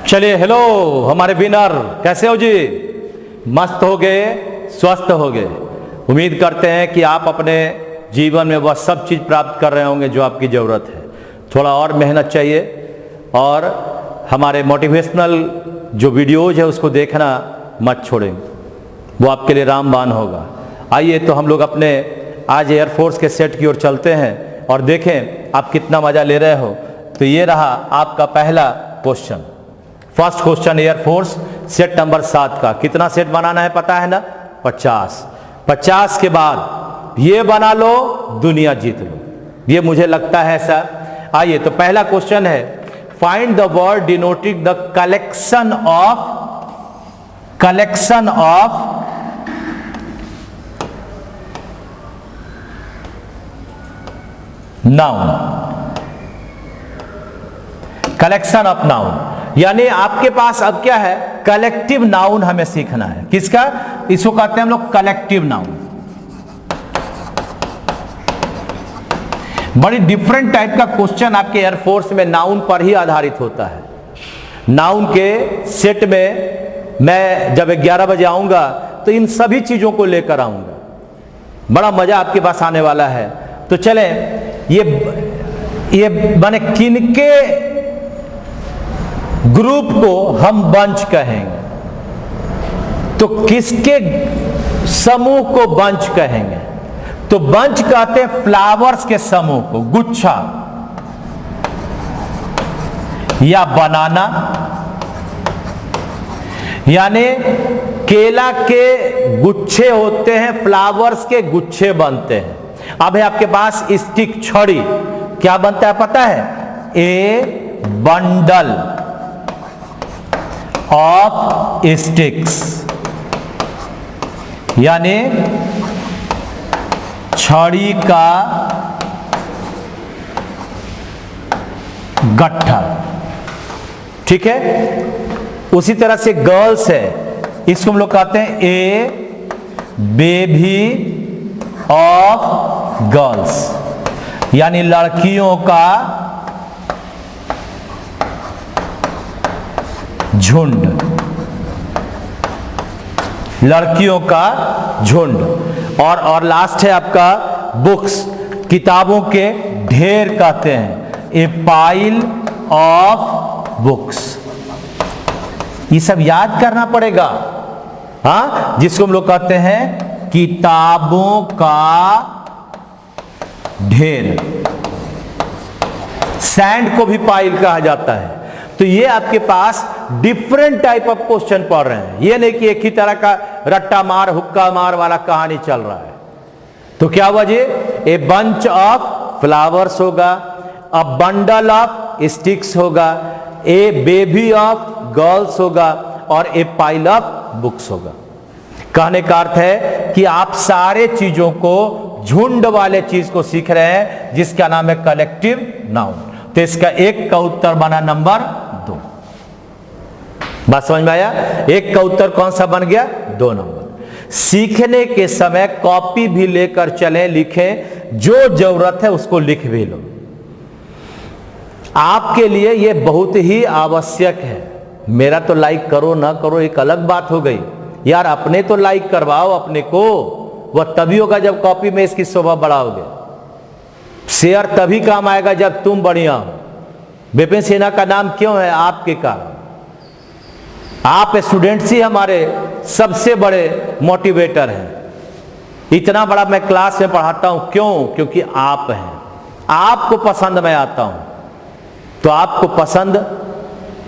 चलिए, हेलो हमारे विनर, कैसे हो जी? मस्त हो गए, स्वस्थ हो गए। उम्मीद करते हैं कि आप अपने जीवन में वह सब चीज़ प्राप्त कर रहे होंगे जो आपकी ज़रूरत है। थोड़ा और मेहनत चाहिए और हमारे मोटिवेशनल जो वीडियोज़ है उसको देखना मत छोड़ें, वो आपके लिए रामबाण होगा। आइए तो हम लोग अपने आज एयरफोर्स के सेट की ओर चलते हैं और देखें आप कितना मज़ा ले रहे हो। तो ये रहा आपका पहला question. First question air force set number 7 का। कितना सेट बनाना है पता है ना? 50। 50 के बाद ये बना लो, दुनिया जीत लो, ये मुझे लगता है ऐसा। आइए तो पहला क्वेश्चन है, find the word denoting the collection of noun. Collection of noun यानी आपके पास अब क्या है, कलेक्टिव नाउन हमें सीखना है। किसका? इसको कहते हैं हम लोग कलेक्टिव नाउन। बड़ी डिफरेंट टाइप का क्वेश्चन आपके एयरफोर्स में नाउन पर ही आधारित होता है। नाउन के सेट में मैं जब 11 बजे आऊंगा तो इन सभी चीजों को लेकर आऊंगा। बड़ा मजा आपके पास आने वाला है। तो चलें, ये माने किनके ग्रुप को हम बंच कहेंगे, तो किसके समूह को बंच कहेंगे? तो बंच कहते हैं फ्लावर्स के समूह को, गुच्छा या बनाना, यानी केला के गुच्छे होते हैं, फ्लावर्स के गुच्छे बनते हैं। अब है आपके पास स्टिक, छड़ी, क्या बनता है पता है? ए बंडल ऑफ स्टिक्स, यानी छड़ी का गट्ठा। ठीक है। उसी तरह से गर्ल्स है, इसको हम लोग कहते हैं ए बेबी ऑफ गर्ल्स, यानी लड़कियों का झुंड, लड़कियों का झुंड। और लास्ट है आपका बुक्स, किताबों के ढेर कहते हैं, ए पाइल ऑफ बुक्स। ये सब याद करना पड़ेगा, हाँ, जिसको हम लोग कहते हैं किताबों का ढेर। सैंड को भी पाइल कहा जाता है। तो ये आपके पास डिफरेंट टाइप ऑफ क्वेश्चन पढ़ रहे हैं, ये नहीं कि एक ही तरह का रट्टा मार हुक्का मार वाला कहानी चल रहा है। तो क्या वजह? ए बंच ऑफ फ्लावर्स होगा, अ बंडल ऑफ स्टिक्स होगा, ए बेबी ऑफ गर्ल्स होगा और ए पाइल ऑफ बुक्स होगा। कहने का अर्थ है कि आप सारे चीजों को, झुंड वाले चीज को सीख रहे हैं जिसका नाम है कलेक्टिव नाउन। तो इसका एक का उत्तर बना नंबर 2। बात समझ में आया? एक का उत्तर कौन सा बन गया? 2 नंबर। सीखने के समय कॉपी भी लेकर चलें, लिखें, जो जरूरत है उसको लिख भी लो। आपके लिए यह बहुत ही आवश्यक है। मेरा तो लाइक करो ना करो एक अलग बात हो गई, यार अपने तो लाइक करवाओ अपने को, वह तभी होगा जब कॉपी में इसकी शोभा बढ़ाओगे। शेयर तभी काम आएगा जब तुम बढ़िया हो। विपिन सिन्हा का नाम क्यों है? आपके कारण। आप स्टूडेंट्स ही हमारे सबसे बड़े मोटिवेटर हैं। इतना बड़ा मैं क्लास में पढ़ाता हूं, क्यों? क्योंकि आप हैं, आपको पसंद मैं आता हूं। तो आपको पसंद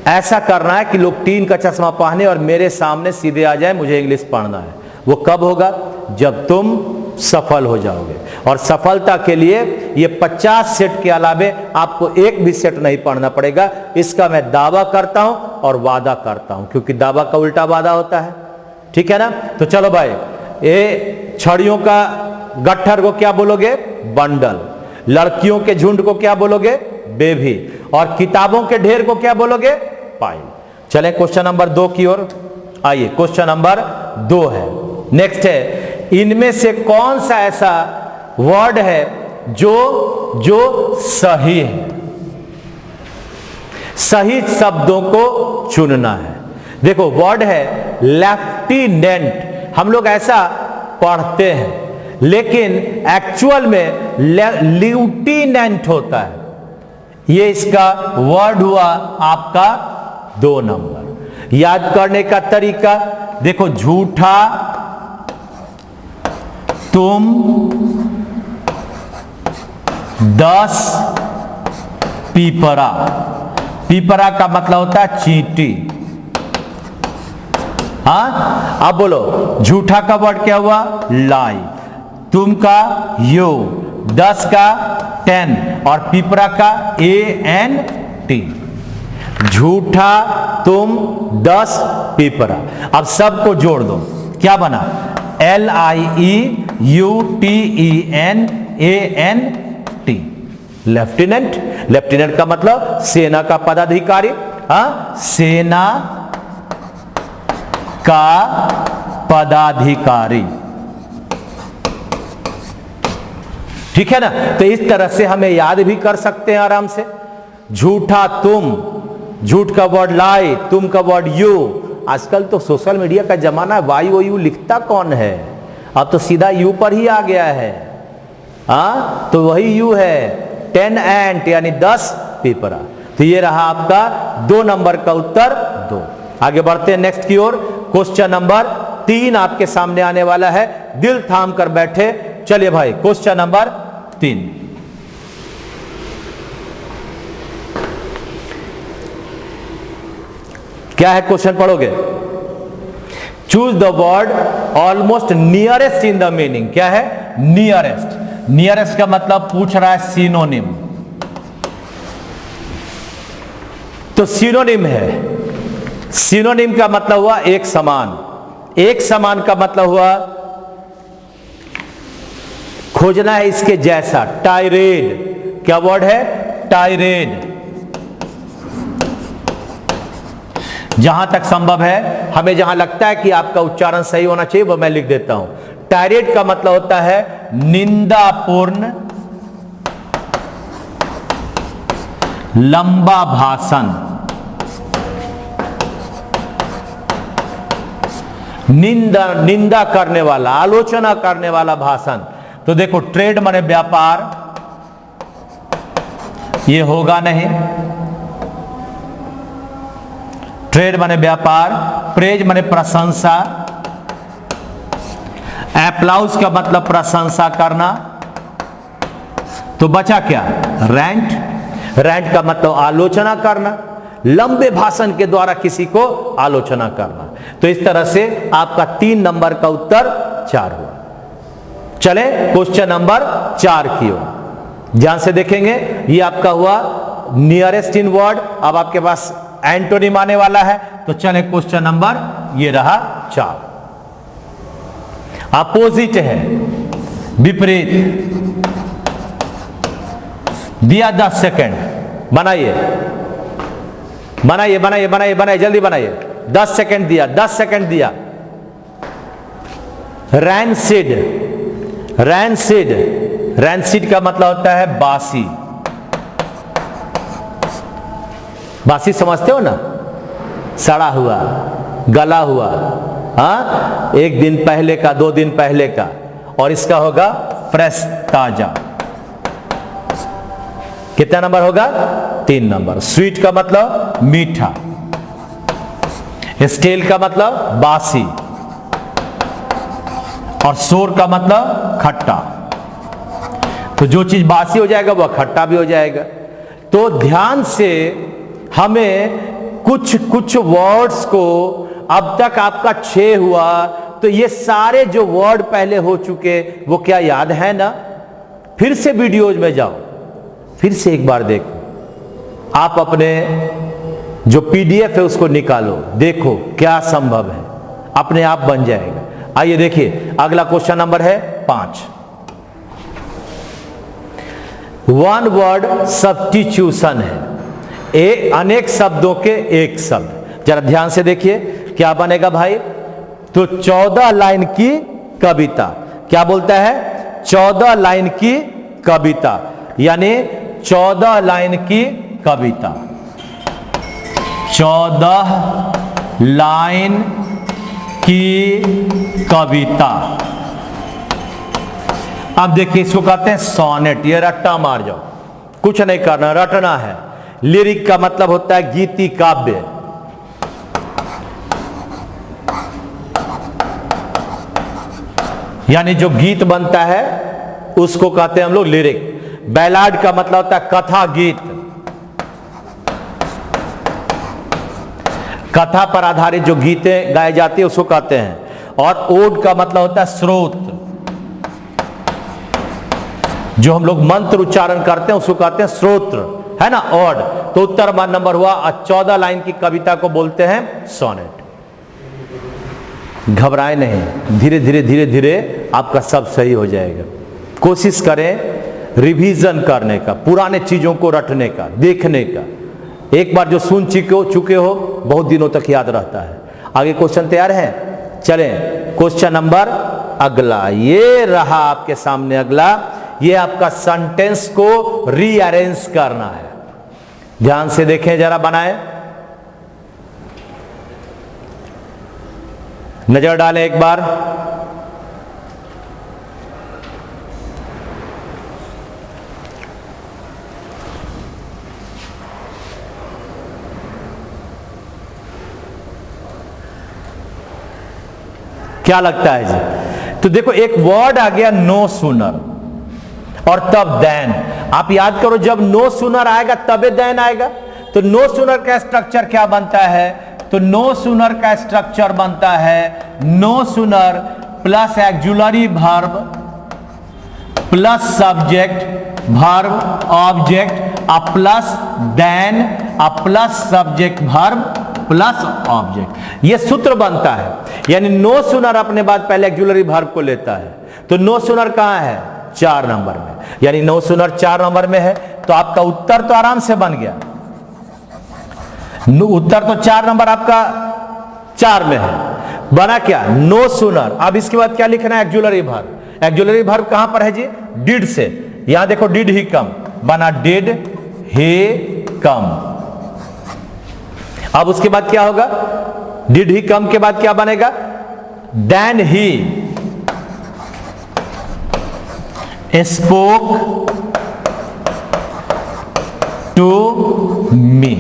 ऐसा करना है कि लोग 3 का चश्मा पहने और मेरे सामने सीधे आ जाए, मुझे इंग्लिश पढ़ना है। वो कब होगा? जब तुम सफल हो जाओगे। और सफलता के लिए ये 50 सेट के अलावे आपको एक भी सेट नहीं पढ़ना पड़ेगा, इसका मैं दावा करता हूं और वादा करता हूं, क्योंकि दावा का उल्टा वादा होता है। ठीक है ना? तो चलो भाई, ये छड़ियों का गट्ठर को क्या बोलोगे? बंडल। लड़कियों के झुंड को क्या बोलोगे? बेबी। और किताबों के ढेर को क्या बोलोगे? पाइल। चलें क्वेश्चन नंबर 2 की ओर। आइए, क्वेश्चन नंबर 2 है, नेक्स्ट है, इनमें से कौन सा ऐसा वर्ड है जो सही है? सही शब्दों को चुनना है। देखो वर्ड है लेफ्टिनेंट, हम लोग ऐसा पढ़ते हैं, लेकिन एक्चुअल में ल्यूटिनेंट होता है। ये इसका वर्ड हुआ आपका 2 नंबर। याद करने का तरीका देखो, झूठा तुम 10 पीपरा। पीपरा का मतलब होता है चींटी। हाँ, अब बोलो झूठा का वर्ड क्या हुआ? लाई। तुम का यू, 10 का 10 और पीपरा का ANT। झूठा तुम 10 पीपरा। अब सबको जोड़ दो, क्या बना? LIEUTENANT, lieutenant. लेफ्टिनेंट का मतलब सेना का पदाधिकारी। हाँ, सेना का पदाधिकारी, ठीक है ना। तो इस तरह से हमें याद भी कर सकते हैं आराम से। झूठा तुम, झूठ का वर्ड लाई, तुम का वर्ड यू। आजकल तो सोशल मीडिया का जमाना है, YOU लिखता कौन है? अब तो सीधा यू पर ही आ गया है। हाँ, तो वही यू है, 10 एंट यानी 10 पीपरा। तो ये रहा आपका 2 नंबर का उत्तर 2। आगे बढ़ते हैं नेक्स्ट की ओर। क्वेश्चन नंबर 3 आपके सामने आने वाला है, दिल थाम कर बैठे। चलिए भाई, क्वेश्चन नंबर 3। क्या है क्वेश्चन, पढ़ोगे? Choose the word almost nearest in the meaning. क्या है? नियरेस्ट। नियरेस्ट का मतलब पूछ रहा है सिनोनिम। तो सिनोनिम है, सिनोनिम का मतलब हुआ एक समान। एक समान का मतलब हुआ खोजना है इसके जैसा, टाइरेड। क्या वर्ड है? टाइरेड। जहां तक संभव है, हमें जहां लगता है कि आपका उच्चारण सही होना चाहिए वो मैं लिख देता हूं। टायरेड का मतलब होता है निंदापूर्ण, लंबा भाषण। निंदा करने वाला, आलोचना करने वाला भाषण। तो देखो, ट्रेड माने व्यापार, ये होगा नहीं। ट्रेड माने व्यापार, प्रेज माने प्रशंसा, एप्लाउज का मतलब प्रशंसा करना। तो बचा क्या? रैंट। रैंट का मतलब आलोचना करना, लंबे भाषण के द्वारा किसी को आलोचना करना। तो इस तरह से आपका 3 नंबर का उत्तर 4 हुआ। चले क्वेश्चन नंबर 4 की ओर ध्यान से देखेंगे। ये आपका हुआ नियरेस्ट इन वर्ड। अब आपके पास एंटोनिम आने वाला है। तो चले क्वेश्चन नंबर ये रहा 4। अपोजिट है, विपरीत। दिया 10 सेकेंड, बनाइए बनाइए बनाइए बनाइए बनाइए, जल्दी बनाइए। 10 सेकेंड दिया, 10 सेकेंड दिया। रैंसिड। रैंसिड, रैंसिड का मतलब होता है बासी। बासी समझते हो ना? सड़ा हुआ, गला हुआ। हाँ, 1 दिन पहले का, 2 दिन पहले का। और इसका होगा फ्रेश, ताजा। कितना नंबर होगा? 3 नंबर। स्वीट का मतलब मीठा, स्टेल का मतलब बासी, और सोर का मतलब खट्टा। तो जो चीज बासी हो जाएगा वह खट्टा भी हो जाएगा। तो ध्यान से हमें कुछ कुछ वर्ड्स को, अब तक आपका 6 हुआ, तो ये सारे जो वर्ड पहले हो चुके वो क्या याद है ना? फिर से वीडियोज में जाओ, फिर से एक बार देखो। आप अपने जो PDF है उसको निकालो, देखो क्या संभव है, अपने आप बन जाएगा। आइए देखिए, अगला क्वेश्चन नंबर है 5। 1 वर्ड सब्स्टिट्यूशन है, अनेक शब्दों के एक शब्द। जरा ध्यान से देखिए क्या बनेगा भाई। तो 14 लाइन की कविता। क्या बोलता है? 14 लाइन की कविता, यानी 14 लाइन की कविता। 14 लाइन की कविता। अब देखिए इसको कहते हैं सोनेट। ये रट्टा मार जाओ, कुछ नहीं करना, रटना है। लिरिक का मतलब होता है गीति काव्य। यानी जो गीत बनता है उसको कहते हैं हम लोग लिरिक। बैलाड का मतलब होता है कथा गीत, कथा पर आधारित जो गीतें गाई जाती है उसको कहते हैं। और ओड का मतलब होता है स्रोत, जो हम लोग मंत्र उच्चारण करते हैं उसको कहते हैं स्रोत्र, है ना, ओड। तो उत्तर नंबर हुआ। 14 लाइन की कविता को बोलते हैं सोनेट। घबराए नहीं, धीरे धीरे धीरे धीरे आपका सब सही हो जाएगा। कोशिश करें रिवीजन करने का, पुराने चीजों को रटने का, देखने का। एक बार जो सुन चुके हो बहुत दिनों तक याद रहता है। आगे क्वेश्चन तैयार है? चलें क्वेश्चन नंबर अगला। ये रहा आपके सामने अगला। ये आपका सेंटेंस को रीअरेंज करना है। ध्यान से देखें जरा, बनाएं, नजर डालें एक बार। क्या लगता है जी? तो देखो एक वर्ड आ गया नो सूनर, और तब देन। आप याद करो, जब नो सूनर आएगा तबे देन आएगा। तो नो सूनर का स्ट्रक्चर क्या बनता है? तो नो सूनर का स्ट्रक्चर बनता है no sooner plus auxiliary verb plus subject verb object uh plus then uh plus subject verb plus object. ये सूत्र बनता है। यानी नो सूनर अपने बाद पहले एक्जुलरी वर्ब को लेता है। तो नो सूनर कहां है? 4 नंबर में। यानी नो सूनर 4 नंबर में है। तो आपका उत्तर तो आराम से बन गया। उत्तर तो 4 नंबर आपका 4 में है। बना क्या? No sooner. अब इसके बाद क्या लिखना है? Auxiliary verb. एक्जुलरी वर्ब कहां पर है जी? डिड से। यहां देखो डिड ही कम बना, डिड ही कम। अब उसके बाद क्या होगा? डिड ही कम के बाद क्या बनेगा? Then he spoke to me.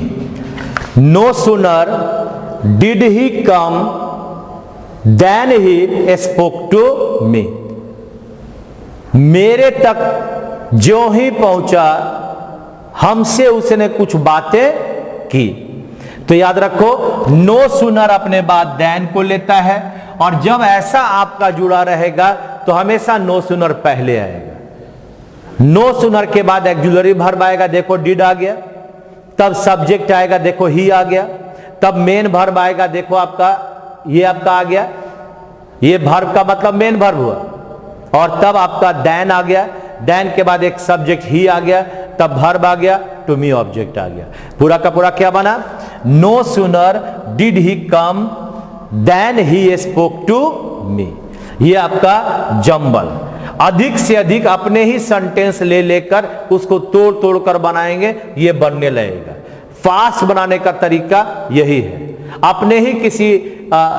No sooner did he come then he spoke to me. मेरे तक जो ही पहुंचा हमसे उसने कुछ बातें की। तो याद रखो, नो सूनर अपने बाद देन को लेता है, और जब ऐसा आपका जुड़ा रहेगा तो हमेशा नो सूनर पहले आएगा। नो सूनर के बाद एक्जुलरी वर्ब आएगा, देखो डिड आ गया। तब सब्जेक्ट आएगा, देखो ही आ गया। तब मेन वर्ब आएगा, देखो आपका ये आपका आ गया। ये वर्ब का मतलब मेन वर्ब हुआ। और तब आपका देन आ गया। देन के बाद एक सब्जेक्ट ही आ गया, तब वर्ब आ गया, टू मी ऑब्जेक्ट आ गया। पूरा का पूरा क्या बना? No sooner did he come then he spoke to me. ये आपका जंबल। अधिक से अधिक अपने ही सेंटेंस ले लेकर उसको तोड़ तोड़ कर बनाएंगे, ये बनने लगेगा। फास्ट बनाने का तरीका यही है। अपने ही किसी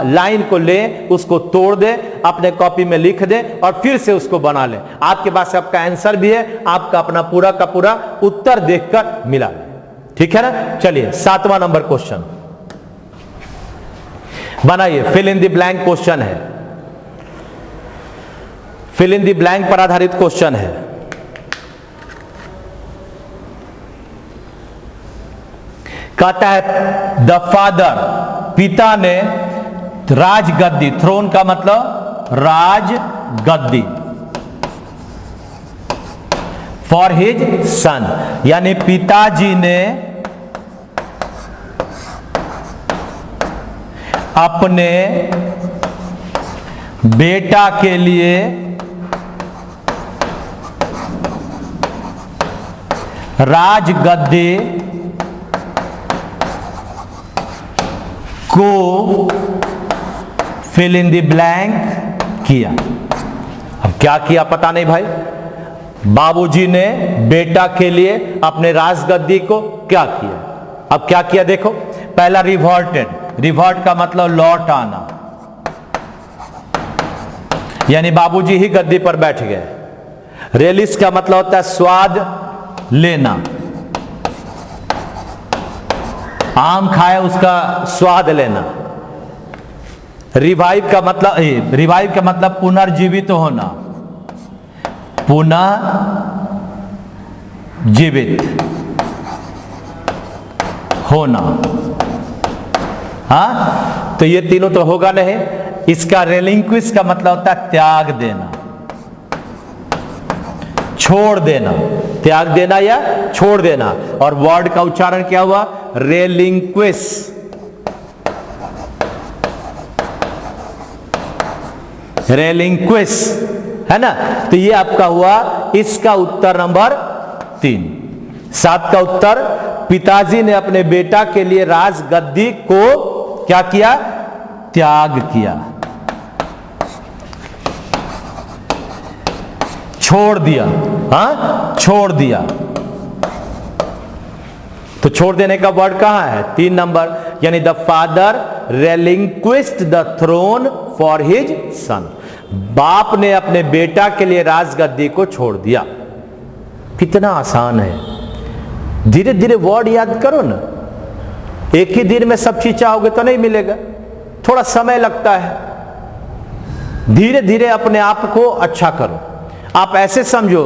लाइन को ले, उसको तोड़ दे, अपने कॉपी में लिख दे और फिर से उसको बना ले। आपके पास आपका आंसर भी है, आपका अपना पूरा का पूरा उत्तर देखकर मिला ले। ठीक है ना? चलिए 7वां नंबर क्वेश्चन बनाइए। Fill in the blank question है। फिल इन द ब्लैंक पर आधारित क्वेश्चन है। कहता है द फादर, पिता ने राजगद्दी, थ्रोन का मतलब राजगद्दी, फॉर हिज सन, यानी पिताजी ने अपने बेटा के लिए राजगद्दी को फिल इन द ब्लैंक किया। अब क्या किया पता नहीं भाई। बाबूजी ने बेटा के लिए अपने राजगद्दी को क्या किया? अब क्या किया देखो, पहला रिवॉल्टेड, रिवॉल्ट का मतलब लौट आना, यानी बाबूजी ही गद्दी पर बैठ गए। रेलिस का मतलब होता है स्वाद लेना, आम खाए उसका स्वाद लेना। रिवाइव का मतलब पुनर्जीवित होना, पुनः जीवित होना। हाँ, तो ये तीनों तो होगा नहीं। इसका रेलिंक्विश का मतलब होता है त्याग देना, छोड़ देना, त्याग देना या छोड़ देना। और वर्ड का उच्चारण क्या हुआ? रेलिंक्विश। रेलिंक्विश है ना। तो ये आपका हुआ इसका उत्तर नंबर 3। 7 का उत्तर, पिताजी ने अपने बेटा के लिए राजगद्दी को क्या किया? त्याग किया, छोड़ दिया। हाँ, छोड़ दिया। तो छोड़ देने का वर्ड कहां है? 3 नंबर, यानी the father relinquished the throne for his son. बाप ने अपने बेटा के लिए राजगद्दी को छोड़ दिया। कितना आसान है। धीरे धीरे वर्ड याद करो ना। एक ही दिन में सब चीज चाहोगे तो नहीं मिलेगा, थोड़ा समय लगता है। धीरे धीरे अपने आप को अच्छा करो। आप ऐसे समझो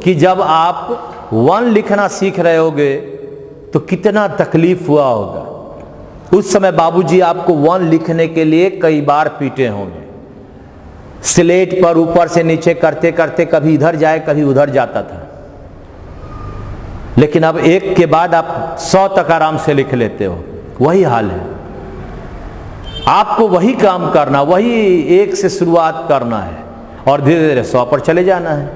कि जब आप 1 लिखना सीख रहे होगे तो कितना तकलीफ हुआ होगा। उस समय बाबूजी आपको 1 लिखने के लिए कई बार पीटे होंगे। स्लेट पर ऊपर से नीचे करते करते कभी इधर जाए कभी उधर जाता था। लेकिन अब 1 के बाद आप 100 तक आराम से लिख लेते हो। वही हाल है। आपको वही काम करना, वही 1 से शुरुआत करना है और धीरे धीरे 100 पर चले जाना है।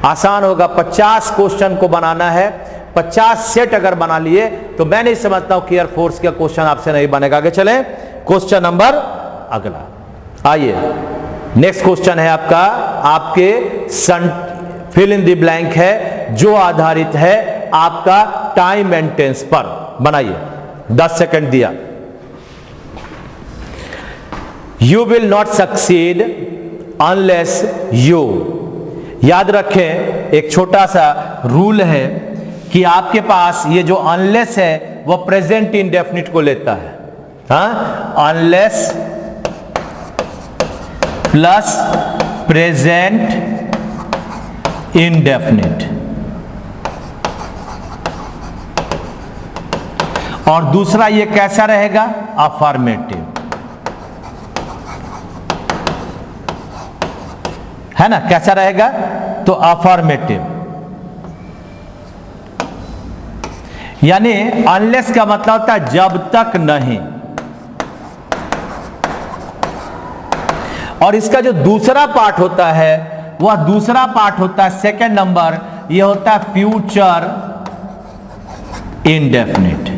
आसान होगा। 50 क्वेश्चन को बनाना है, 50 सेट अगर बना लिए तो मैं नहीं समझता हूं कि एयरफोर्स का क्वेश्चन आपसे नहीं बनेगा। आगे चलें, क्वेश्चन नंबर अगला। आइए, नेक्स्ट क्वेश्चन है आपका, आपके फिल इन द ब्लैंक है जो आधारित है आपका टाइम एंड टेंस पर। बनाइए, 10 सेकंड दिया। You will not succeed unless you. याद रखें, एक छोटा सा रूल है कि आपके पास ये जो अनलेस है वो प्रेजेंट इंडेफिनिट को लेता है। हाँ, अनलेस प्लस प्रेजेंट इंडेफिनिट। और दूसरा ये कैसा रहेगा? अफर्मेटिव, है ना। कैसा रहेगा? तो अफर्मेटिव, यानी अनलेस का मतलब होता है जब तक नहीं। और इसका जो दूसरा पार्ट होता है वह दूसरा पार्ट होता है सेकंड नंबर, यह होता है फ्यूचर इंडेफिनिट।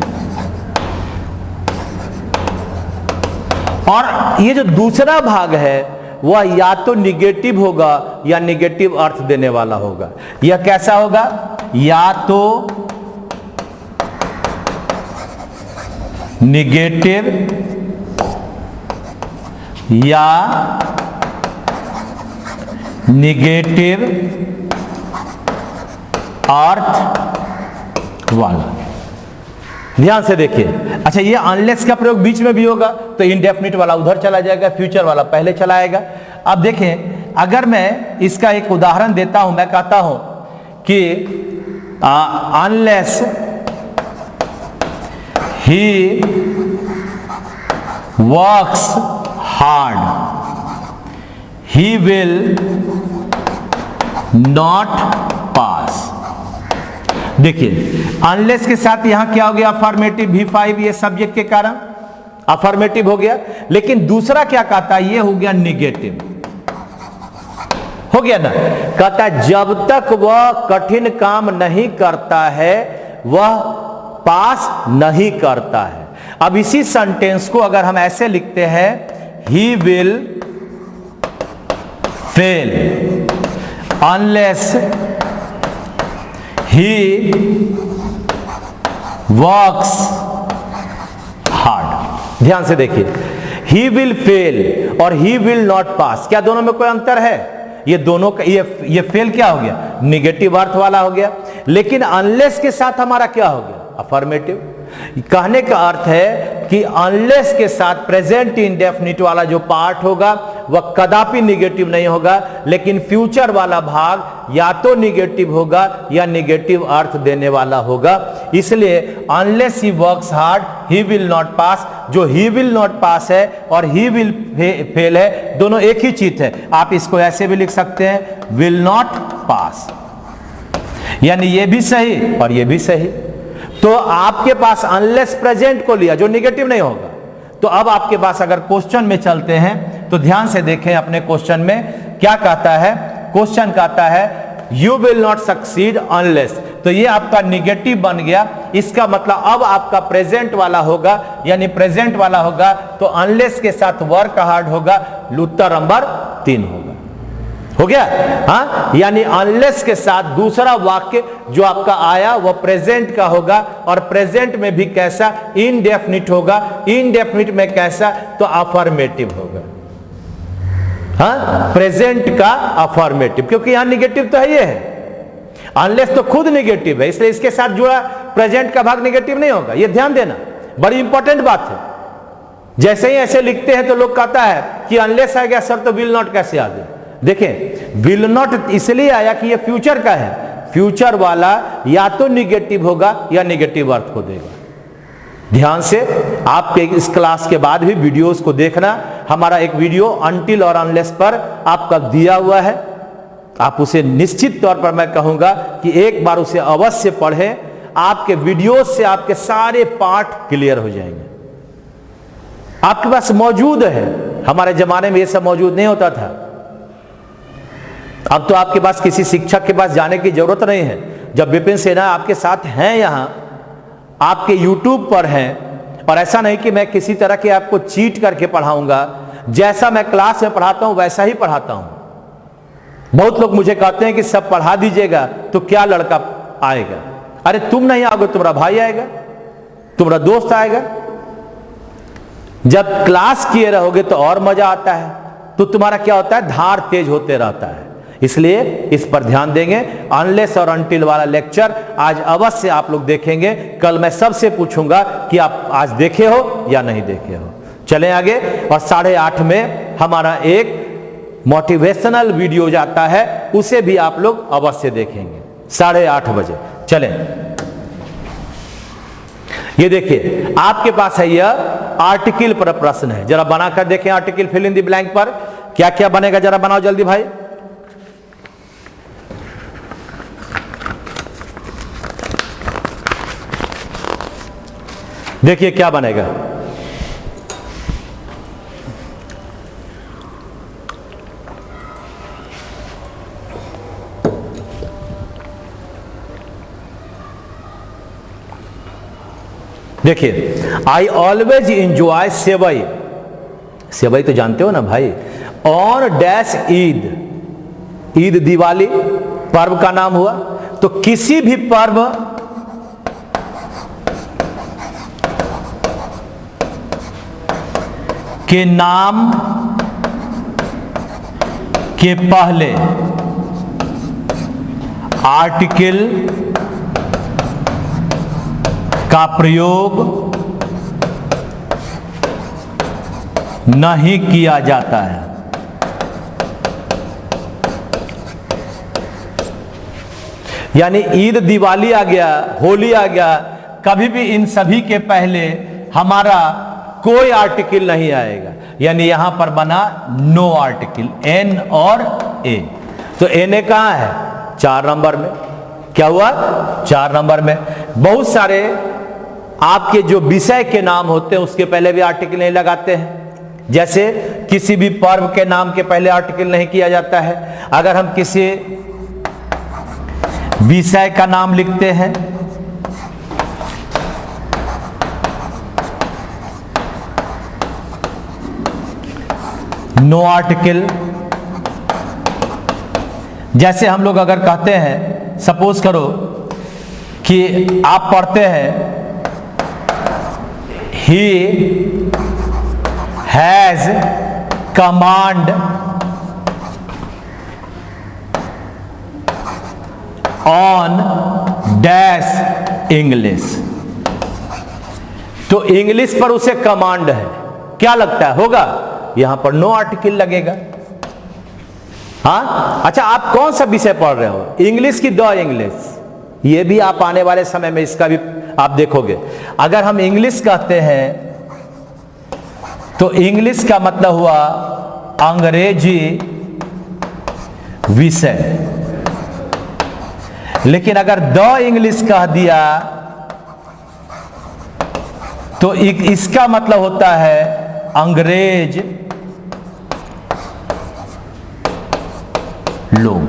और ये जो दूसरा भाग है वह या तो निगेटिव होगा या निगेटिव अर्थ देने वाला होगा। यह कैसा होगा? या तो निगेटिव या निगेटिव अर्थ वाला। ध्यान से देखिए। अच्छा, ये अनलेस का प्रयोग बीच में भी होगा तो इनडेफिनिट वाला उधर चला जाएगा, फ्यूचर वाला पहले चला आएगा। अब देखें, अगर मैं इसका एक उदाहरण देता हूं, मैं कहता हूं कि unless he works hard he will not pass. देखिए, अनलेस के साथ यहां क्या हो गया? अफर्मेटिव V5, ये सब्जेक्ट के कारण अफर्मेटिव हो गया। लेकिन दूसरा क्या कहता है? ये हो गया निगेटिव, हो गया ना। कहता है जब तक वह कठिन काम नहीं करता है वह पास नहीं करता है। अब इसी सेंटेंस को अगर हम ऐसे लिखते हैं, he will fail unless he works ध्यान से देखिए, ही विल फेल और ही विल नॉट पास, क्या दोनों में कोई अंतर है? ये दोनों का ये फेल क्या हो गया? निगेटिव अर्थ वाला हो गया। लेकिन अनलेस के साथ हमारा क्या हो गया? अफर्मेटिव। कहने का अर्थ है कि अनलेस के साथ प्रेजेंट इंडेफिनिट वाला जो पार्ट होगा वह कदापि निगेटिव नहीं होगा, लेकिन फ्यूचर वाला भाग या तो निगेटिव होगा या निगेटिव अर्थ देने वाला होगा। इसलिए unless he works hard he will not pass, जो ही विल नॉट पास है और ही विल फेल है, दोनों एक ही चीज है। आप इसको ऐसे भी लिख सकते हैं, विल नॉट पास, यानी ये भी सही और ये भी सही। तो आपके पास अनलेस प्रेजेंट को लिया जो निगेटिव नहीं होगा। तो अब आपके पास अगर क्वेश्चन में चलते हैं तो ध्यान से देखें, अपने क्वेश्चन में क्या कहता है? क्वेश्चन कहता है you will not succeed unless, तो ये आपका निगेटिव बन गया। इसका मतलब अब आपका प्रेजेंट वाला होगा, यानी प्रेजेंट वाला होगा तो अनलेस के साथ वर्क हार्ड होगा, उत्तर नंबर 3 होगा। हो गया? हाँ, यानी अनलेस के साथ दूसरा वाक्य जो आपका आया वह प्रेजेंट का होगा, और प्रेजेंट में भी कैसा? इनडेफिनिट होगा। इनडेफिनिट में कैसा? तो अफर्मेटिव होगा। हाँ, प्रेजेंट का अफर्मेटिव, क्योंकि यहां निगेटिव तो है, ये है। अनलेस तो खुद निगेटिव है, इसलिए इसके साथ जुड़ा प्रेजेंट का भाग निगेटिव नहीं होगा। यह ध्यान देना, बड़ी इंपॉर्टेंट बात है। जैसे ही ऐसे लिखते हैं तो लोग कहता है कि अनलेस आ गया सर तो विल नॉट कैसे आ गया? देखें, विल नॉट इसलिए आया कि ये फ्यूचर का है। फ्यूचर वाला या तो निगेटिव होगा या निगेटिव अर्थ को देगा। ध्यान से आपके इस क्लास के बाद भी वीडियोस को देखना। हमारा एक वीडियो अनटिल और अनलेस पर आपका दिया हुआ है, आप उसे निश्चित तौर पर मैं कहूंगा कि एक बार उसे अवश्य पढ़ें। आपके वीडियोस से आपके सारे पाठ क्लियर हो जाएंगे, आपके पास मौजूद है। हमारे जमाने में ये सब मौजूद नहीं होता था। अब तो आपके पास किसी शिक्षक के पास जाने की जरूरत नहीं है। जब विपिन सेना आपके साथ हैं, यहां आपके YouTube पर हैं, और ऐसा नहीं कि मैं किसी तरह के आपको चीट करके पढ़ाऊंगा। जैसा मैं क्लास में पढ़ाता हूं वैसा ही पढ़ाता हूं। बहुत लोग मुझे कहते हैं कि सब पढ़ा दीजिएगा तो क्या लड़का आएगा? अरे तुम नहीं आओगे, तुम्हारा भाई आएगा, तुम्हारा दोस्त आएगा। जब क्लास किए रहोगे तो और मजा आता है, तो तुम्हारा क्या होता है? धार तेज होते रहता है। इसलिए इस पर ध्यान देंगे। अनलेस और अनटिल वाला लेक्चर आज अवश्य आप लोग देखेंगे। कल मैं सबसे पूछूंगा कि आप आज देखे हो या नहीं देखे हो। चलें आगे, और 8:30 में हमारा एक मोटिवेशनल वीडियो जाता है, उसे भी आप लोग अवश्य देखेंगे 8:30 बजे। चलें, ये देखिए आपके पास है, यह आर्टिकल पर प्रश्न है। जरा बनाकर देखें article fill in the blank पर क्या क्या बनेगा, जरा बनाओ जल्दी भाई। देखिए क्या बनेगा। देखिए, आई ऑलवेज इंजॉय सेवई। सेवई तो जानते हो ना भाई। और डैश ईद, ईद दिवाली पर्व का नाम हुआ। तो किसी भी पर्व के नाम के पहले आर्टिकल का प्रयोग नहीं किया जाता है। यानी ईद दिवाली आ गया, होली आ गया, कभी भी इन सभी के पहले हमारा कोई आर्टिकल नहीं आएगा। यानी यहां पर बना नो आर्टिकल, एन और ए। तो एन ए कहां है? 4 नंबर में। क्या हुआ? 4 नंबर में। बहुत सारे आपके जो विषय के नाम होते हैं उसके पहले भी आर्टिकल नहीं लगाते हैं। जैसे किसी भी पर्व के नाम के पहले आर्टिकल नहीं किया जाता है। अगर हम किसी विषय का नाम लिखते हैं, नो आर्टिकल। जैसे हम लोग अगर कहते हैं, सपोज करो कि आप पढ़ते हैं he has command on dash English. तो इंग्लिश पर उसे कमांड है, क्या लगता है होगा? यहां पर नो आर्टिकल लगेगा। हाँ, अच्छा, आप कौन सा विषय पढ़ रहे हो? इंग्लिश की द इंग्लिश। ये भी आप आने वाले समय में इसका भी आप देखोगे। अगर हम इंग्लिश कहते हैं तो इंग्लिश का मतलब हुआ अंग्रेजी विषय, लेकिन अगर द इंग्लिश कह दिया तो इसका मतलब होता है अंग्रेज लोग।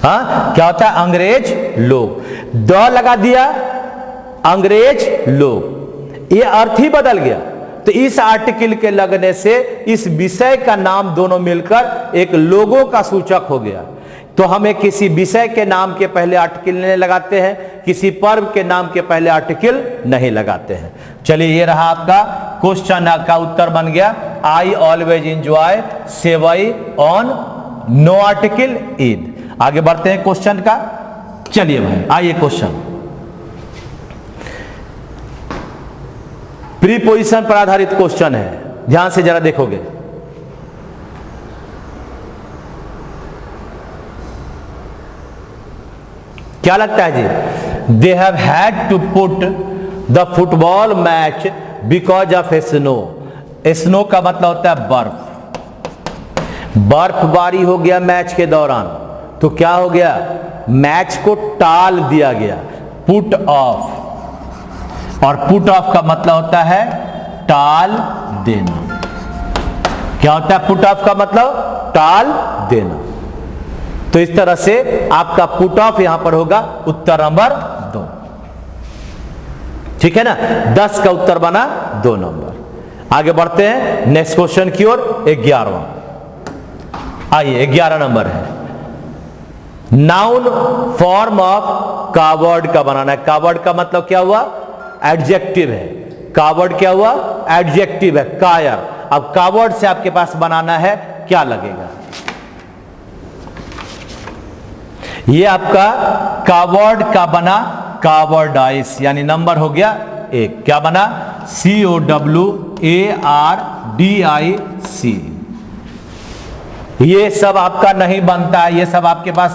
हाँ, क्या होता है? अंग्रेज लोग। द लगा दिया, अंग्रेज लोग, ये अर्थ ही बदल गया। तो इस आर्टिकल के लगने से इस विषय का नाम दोनों मिलकर एक लोगों का सूचक हो गया। तो हमें किसी विषय के नाम के पहले आर्टिकल नहीं लगाते हैं, किसी पर्व के नाम के पहले आर्टिकल नहीं लगाते हैं। चलिए, ये रहा आपका क्वेश्चन का उत्तर बन गया। I always enjoy sewai on no article Eid. आगे बढ़ते हैं क्वेश्चन का। चलिए भाई, आइए क्वेश्चन। प्रीपोजिशन पर आधारित क्वेश्चन है, ध्यान से जरा देखोगे। क्या लगता है जी? They have had to put the football match because of snow. Snow का मतलब होता है बर्फ। बर्फबारी हो गया मैच के दौरान, तो क्या हो गया? मैच को टाल दिया गया, पुट ऑफ। और पुट ऑफ का मतलब होता है टाल देना। क्या होता है पुट ऑफ का मतलब? टाल देना। तो इस तरह से आपका पुट ऑफ यहां पर होगा उत्तर नंबर 2। ठीक है ना? 10 का उत्तर बना 2 नंबर। आगे बढ़ते हैं नेक्स्ट क्वेश्चन की ओर, 11वां। आइए, 11 नंबर है। नाउन फॉर्म ऑफ कावर्ड का बनाना है। कावर्ड का मतलब क्या हुआ? एडजेक्टिव है। कावर्ड क्या हुआ? एडजेक्टिव है, कायर। अब कावर्ड से आपके पास बनाना है, क्या लगेगा? ये आपका कावर्ड का बना कावर्डाइस, यानी नंबर हो गया 1। क्या बना? COWARDIC। ये सब आपका नहीं बनता है, ये सब आपके पास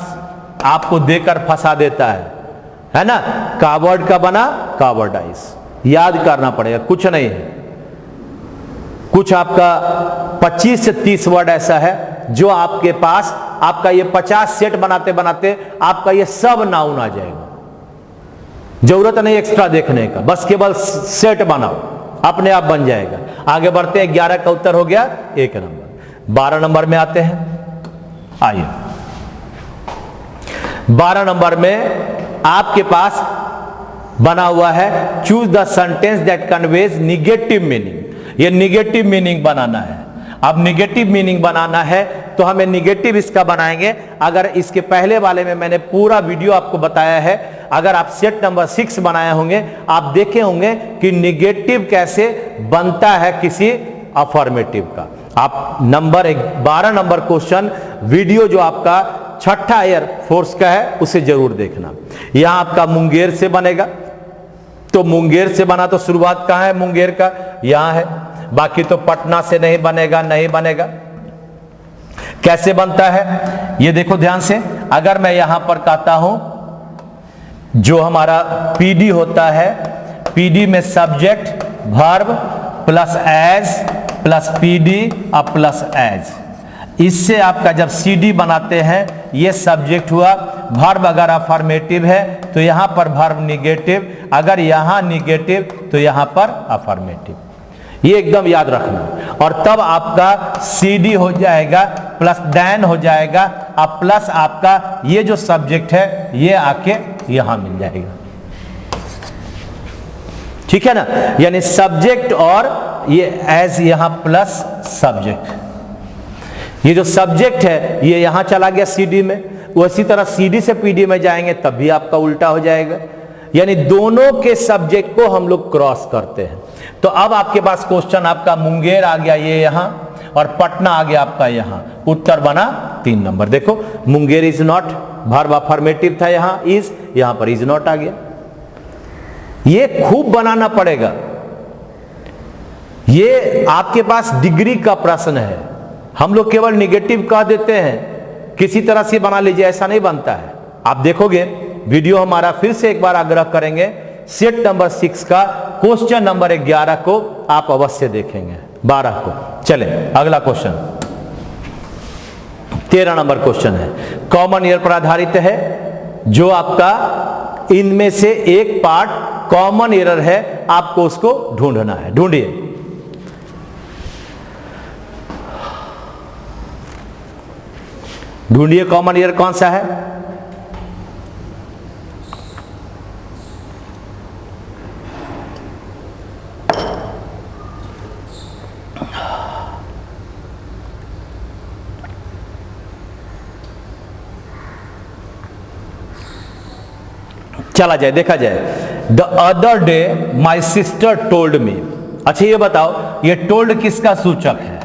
आपको देकर फंसा देता है ना? कावर्ड का बना कावर्डाइस, याद करना पड़ेगा, कुछ नहीं है। कुछ आपका 25 से 30 वर्ड ऐसा है जो आपके पास, आपका ये 50 सेट बनाते बनाते आपका ये सब नाउन आ जाएगा। जरूरत नहीं एक्स्ट्रा देखने का, बस केवल सेट बनाओ, अपने आप बन जाएगा। आगे बढ़ते हैं, 11 का उत्तर हो गया 1 नंबर। 12 नंबर में आते हैं। आइए, 12 नंबर में आपके पास बना हुआ है choose the sentence that conveys negative meaning. ये निगेटिव मीनिंग बनाना है। अब निगेटिव मीनिंग बनाना है तो हमें निगेटिव इसका बनाएंगे। अगर इसके पहले वाले में मैंने पूरा वीडियो आपको बताया है, अगर आप सेट नंबर 6 बनाए होंगे, आप देखे होंगे कि निगेटिव कैसे बनता है किसी अफर्मेटिव का। आप नंबर 12 नंबर क्वेश्चन वीडियो जो आपका 6ठा एयर फोर्स का है उसे जरूर देखना। यहां आपका मुंगेर से बनेगा, तो मुंगेर से बना तो शुरुआत कहां है? मुंगेर का यहां है। बाकी तो पटना से नहीं बनेगा, नहीं बनेगा। कैसे बनता है ये देखो ध्यान से। अगर मैं यहां पर कहता हूं, जो हमारा पीडी होता है, पीडी में subject verb plus as plus PD और प्लस एज, इससे आपका जब सीडी बनाते हैं ये सब्जेक्ट हुआ। वर्ब अगर अफर्मेटिव है तो यहां पर वर्ब निगेटिव, अगर यहां निगेटिव तो यहां पर अफर्मेटिव। ये एकदम याद रखना। और तब आपका सीडी हो जाएगा प्लस देन हो जाएगा, अब प्लस आपका ये जो सब्जेक्ट है ये आके यहां मिल जाएगा। ठीक है ना? यानी सब्जेक्ट और ये एज यहां प्लस सब्जेक्ट। ये जो सब्जेक्ट है ये यहां चला गया सीडी में, उसी तरह सीडी से पीडी में जाएंगे तब भी आपका उल्टा हो जाएगा। यानी दोनों के सब्जेक्ट को हम लोग क्रॉस करते हैं। तो अब आपके पास क्वेश्चन आपका मुंगेर आ गया ये यहां, और पटना आ गया आपका यहां, उत्तर बना 3 नंबर। देखो Munger is not, verb affirmative था, यहां पर इज नॉट आ गया। ये खूब बनाना पड़ेगा, ये आपके पास डिग्री का प्रश्न है। हम लोग केवल निगेटिव कह देते हैं, किसी तरह से बना लीजिए, ऐसा नहीं बनता है। आप देखोगे वीडियो हमारा, फिर से एक बार आग्रह करेंगे, सेट नंबर 6 का क्वेश्चन नंबर 11 को आप अवश्य देखेंगे, 12 को। चले अगला क्वेश्चन, 13 नंबर क्वेश्चन है, कॉमन ईयर पर आधारित है। जो आपका इनमें से एक पार्ट कॉमन एरर है, आपको उसको ढूंढना है। ढूंढिए। ढूंढिए कॉमन ईयर कौन सा है। चला जाए, देखा जाए। The other day my sister told me. अच्छा ये बताओ, ये टोल्ड किसका सूचक है?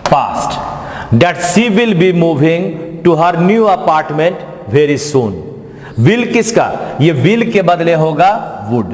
Past. That she will be moving to her new apartment very soon. Will किसका? ये विल के बदले होगा वुड।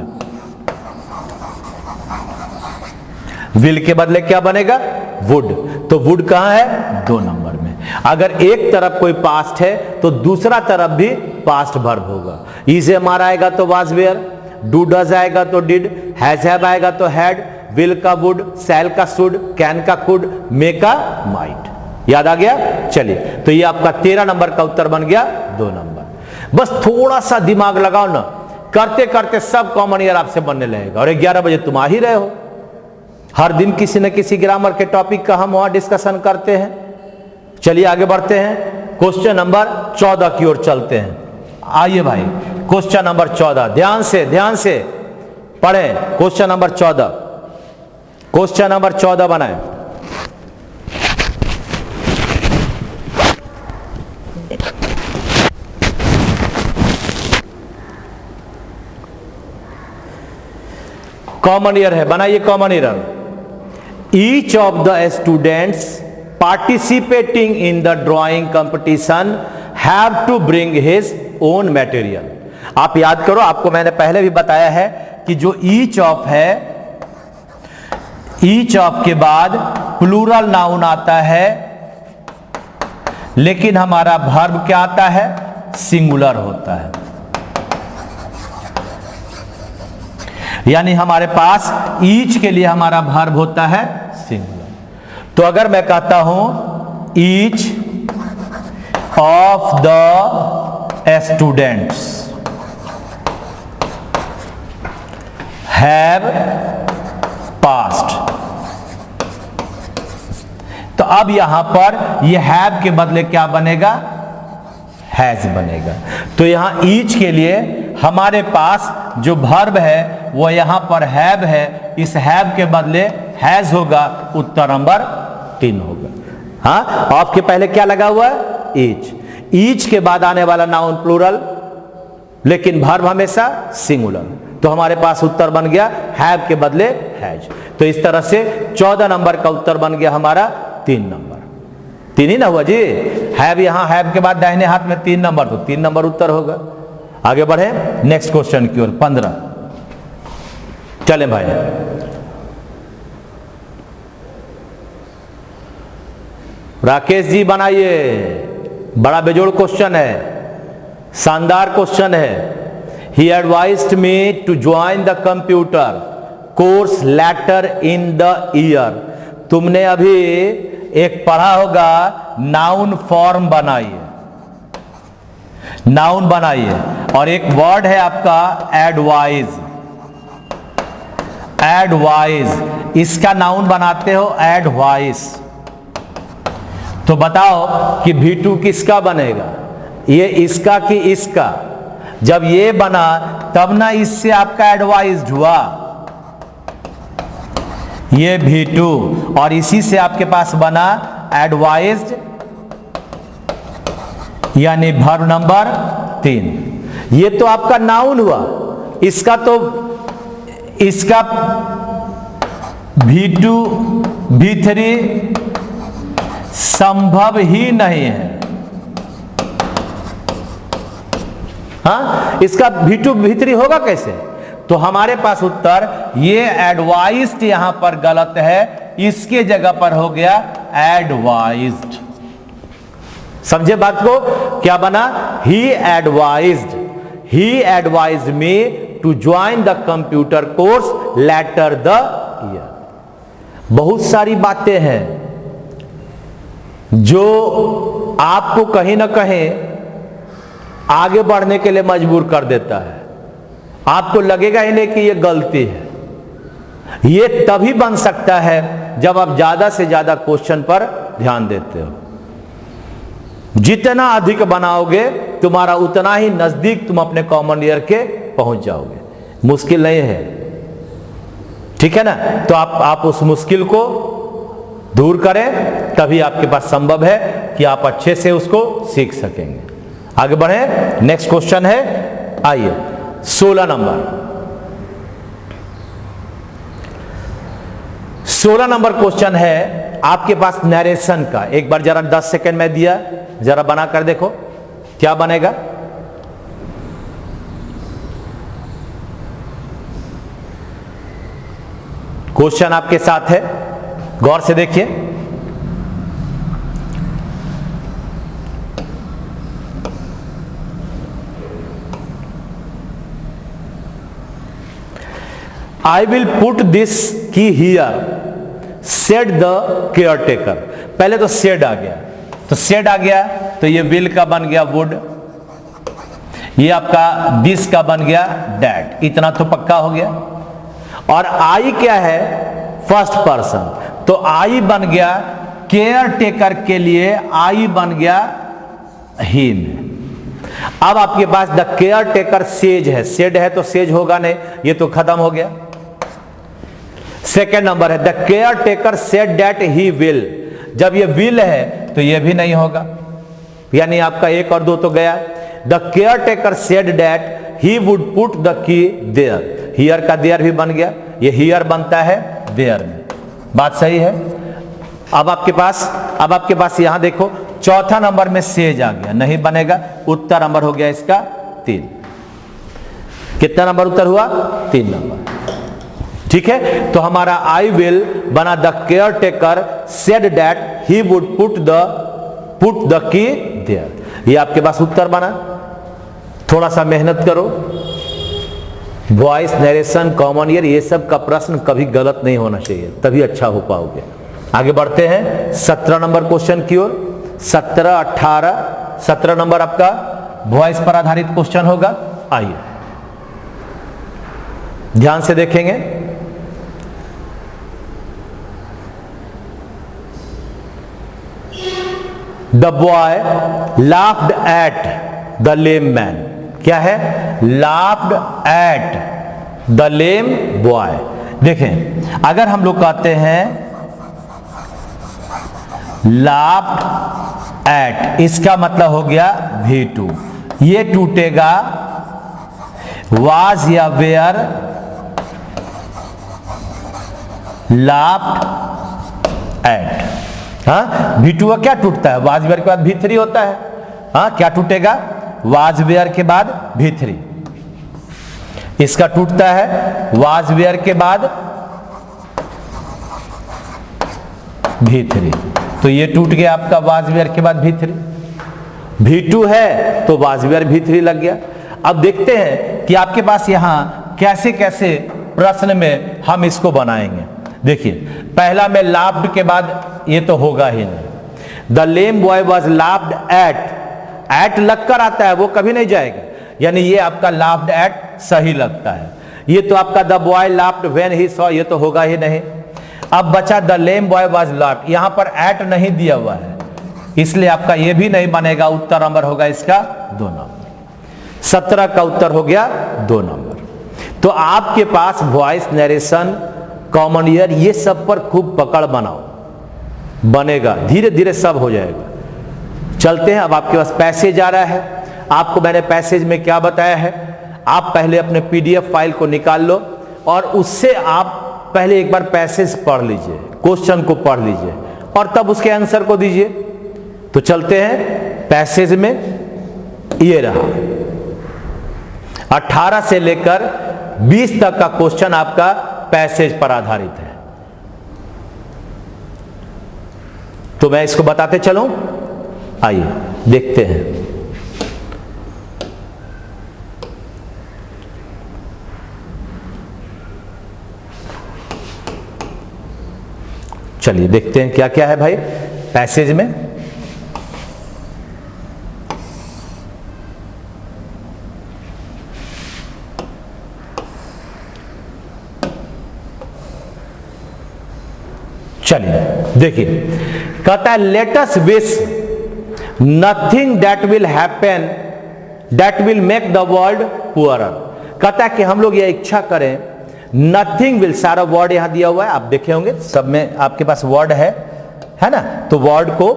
विल के बदले क्या बनेगा? वुड। तो वुड कहां है? 2 नंबर में। अगर एक तरफ कोई पास्ट है तो दूसरा तरफ भी पास्ट वर्ब होगा। इज एम आएगा तो वाज वेयर, डू डज आएगा तो डिड, हैज हैव आएगा तो हैड, विल का वुड, शैल का शुड, कैन का कुड, मे का माइट। याद आ गया? चलिए, तो ये आपका 13 नंबर का उत्तर बन गया 2 नंबर। बस थोड़ा सा दिमाग लगाओ ना, करते करते सब कॉमन ईयर आपसे बनने लगेगा। और 11 बजे तुम आ ही रहे हो। हर दिन किसी न किसी ग्रामर के टॉपिक का हम वहां डिस्कशन करते हैं। चलिए आगे बढ़ते हैं, क्वेश्चन नंबर 14 की ओर चलते हैं। आइए भाई, क्वेश्चन नंबर 14, ध्यान से पढ़ें। क्वेश्चन नंबर 14, क्वेश्चन नंबर 14 बनाएं। कॉमन ईयर है, बनाइए common year. Each of the students participating in the drawing competition have to bring his own material। आप याद करो, आपको मैंने पहले भी बताया है कि जो each of है, each of के बाद प्लूरल नाउन आता है, लेकिन हमारा वर्ब क्या आता है? सिंगुलर होता है। यानी हमारे पास each के लिए हमारा वर्ब होता है सिंगुलर। तो अगर मैं कहता हूं each of the students have past, तो अब यहां पर यह हैव के बदले क्या बनेगा? हैज बनेगा। तो यहां ईच के लिए हमारे पास जो वर्ब है वो यहां पर हैव है, इस हैव के बदले हैज होगा, उत्तर नंबर 3 होगा। हाँ, आपके पहले क्या लगा हुआ है? ईच। ईच के बाद आने वाला नाउन प्लूरल, लेकिन वर्ब हमेशा सिंगुलर। तो हमारे पास उत्तर बन गया हैव के बदले हैज। तो इस तरह से 14 नंबर का उत्तर बन गया हमारा 3 नंबर। 3 ही ना हुआ जी, हैव यहां हैव के बाद दाहिने हाथ में 3 नंबर, तो 3 नंबर उत्तर होगा। आगे बढ़े नेक्स्ट क्वेश्चन की ओर, 15। चलें भाई, राकेश जी बनाइए। बड़ा बेजोड़ क्वेश्चन है, शानदार क्वेश्चन है। He advised me to join the computer course later in the year. तुमने अभी एक पढ़ा होगा, नाउन फॉर्म बनाइए, नाउन बनाइए। और एक वर्ड है आपका एडवाइज। एडवाइज, इसका नाउन बनाते हो एडवाइस। तो बताओ कि V2 किसका बनेगा? ये इसका कि इसका? जब ये बना तब ना इससे आपका एडवाइज्ड हुआ, ये V2, और इसी से आपके पास बना एडवाइज्ड, यानी वर्ब नंबर 3। ये तो आपका नाउन हुआ, इसका तो इसका V2 V3 संभव ही नहीं है। हाँ, इसका V2 V3 होगा कैसे? तो हमारे पास उत्तर ये एडवाइज्ड यहां पर गलत है, इसके जगह पर हो गया एडवाइज्ड। समझे बात को? क्या बना? He advised me to join the computer course later the year. बहुत सारी बातें हैं जो आपको कहीं ना कहीं आगे बढ़ने के लिए मजबूर कर देता है। आपको लगेगा ही नहीं कि यह गलती है। यह तभी बन सकता है जब आप ज्यादा से ज्यादा क्वेश्चन पर ध्यान देते हो। जितना अधिक बनाओगे तुम्हारा उतना ही नजदीक तुम अपने कॉमन ईयर के पहुंच जाओगे। मुश्किल नहीं है, ठीक है ना? तो आप उस मुश्किल को दूर करें, तभी आपके पास संभव है कि आप अच्छे से उसको सीख सकेंगे। आगे बढ़े, नेक्स्ट क्वेश्चन है, आइए 16 नंबर क्वेश्चन है आपके पास नरेशन का। एक बार जरा 10 सेकंड में दिया, जरा बना कर देखो क्या बनेगा। क्वेश्चन आपके साथ है, गौर से देखिए। I will put this key here, said the caretaker। पहले तो said आ गया, तो said आ गया तो ये will का बन गया would, ये आपका this का बन गया that। इतना तो पक्का हो गया। और I क्या है? फर्स्ट पर्सन, तो I बन गया केयर टेकर के लिए, I बन गया him। अब आपके पास द केयर टेकर सेज है, सेड है तो सेज होगा नहीं, ये तो खत्म हो गया। सेकेंड नंबर है the caretaker said that he will. जब ये विल है तो ये भी नहीं होगा, यानी आपका 1 और 2 तो गया। The caretaker said that he would put the key there, here का देयर भी बन गया, ये हियर बनता है देयर में। बात सही है। अब आपके पास यहां देखो, चौथा नंबर में सेज आ गया, नहीं बनेगा। उत्तर नंबर हो गया इसका 3। कितना नंबर उत्तर हुआ? 3 नंबर, ठीक है। तो हमारा आई विल बना the caretaker said that he would put the key there. ये आपके पास उत्तर बना। थोड़ा सा मेहनत करो। वॉइस नरेशन, कॉमन ईयर, ये सब का प्रश्न कभी गलत नहीं होना चाहिए, तभी अच्छा हो पाओगे। आगे बढ़ते हैं 17 नंबर क्वेश्चन की ओर। 17, 18, 17 नंबर आपका वॉइस पर आधारित क्वेश्चन होगा। आइए ध्यान से देखेंगे। The boy laughed at the lame man. क्या है? Laughed at the lame boy. देखें, अगर हम लोग कहते हैं लाफ्ड एट, इसका मतलब हो गया V2। ये टूटेगा वाज या वेयर लाफ्ड एट। हाँ, V2 का क्या टूटता है? वाज वेयर के बाद V3 होता है। हाँ, क्या टूटेगा? वाज वेयर के बाद V3। इसका टूटता है वाज वेयर के बाद V3, तो ये टूट गया आपका वाज वेयर के बाद V3। V2 है तो वाज वेयर V3 लग गया। अब देखते हैं कि आपके पास यहां कैसे कैसे प्रश्न में हम इसको बनाएंगे। देखिए, पहला में लाफ्ड के बाद ये तो होगा ही नहीं। The lame boy was laughed eight लगकर आता है, वो कभी नहीं जाएगा, यानी ये आपका लाफ्ड एट सही लगता है। ये तो आपका the boy laughed when he saw, ये तो होगा ही नहीं। अब बचा the lame boy was laughed, यहां पर एट नहीं दिया हुआ है, इसलिए आपका ये भी नहीं बनेगा। उत्तर नंबर होगा इसका 2 नंबर। 17 का उत्तर हो गया 2 नंबर। तो आपके पास वॉइस नरेशन, कॉमन ईयर, ये सब पर खूब पकड़ बनाओ, बनेगा, धीरे धीरे सब हो जाएगा। चलते हैं। अब आपके पास पैसेज आ रहा है। आपको मैंने पैसेज में क्या बताया है? आप पहले अपने PDF फाइल को निकाल लो और उससे आप पहले एक बार पैसेज पढ़ लीजिए, क्वेश्चन को पढ़ लीजिए और तब उसके आंसर को दीजिए। तो चलते हैं पैसेज में। ये रहा 18 से लेकर 20 तक का क्वेश्चन आपका पैसेज पर आधारित है। तो मैं इसको बताते चलूं, आइए देखते हैं। चलिए देखते हैं क्या क्या है भाई पैसेज में। चलिए देखिए, कहता है let us wish nothing that will happen that will make the world poorer. कहता है कि हम लोग यह इच्छा करें, नथिंग विल, सारा वर्ड यहां दिया हुआ है, आप देखे होंगे सब में आपके पास वर्ड है ना। तो वर्ड को,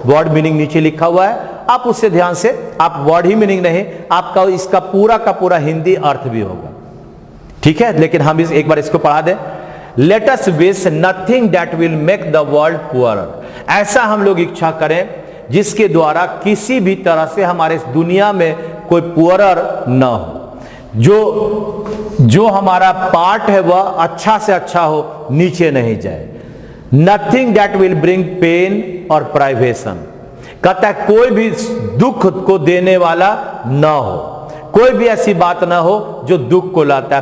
वर्ड मीनिंग नीचे लिखा हुआ है, आप उससे ध्यान से, आप वर्ड ही मीनिंग नहीं, आपका इसका पूरा का पूरा हिंदी अर्थ भी होगा, ठीक है। लेकिन हम एक बार इसको पढ़ा दें। Let us wish nothing that will make the world poorer. ऐसा हम लोग इच्छा करें जिसके द्वारा किसी भी तरह से हमारे इस दुनिया में कोई पुअरर न हो, जो हमारा पार्ट है वह अच्छा से अच्छा हो, नीचे नहीं जाए। Nothing that will bring pain और प्राइवेशन। कहता है कोई भी दुख को देने वाला न हो, कोई भी ऐसी बात ना हो जो दुख को लाता है।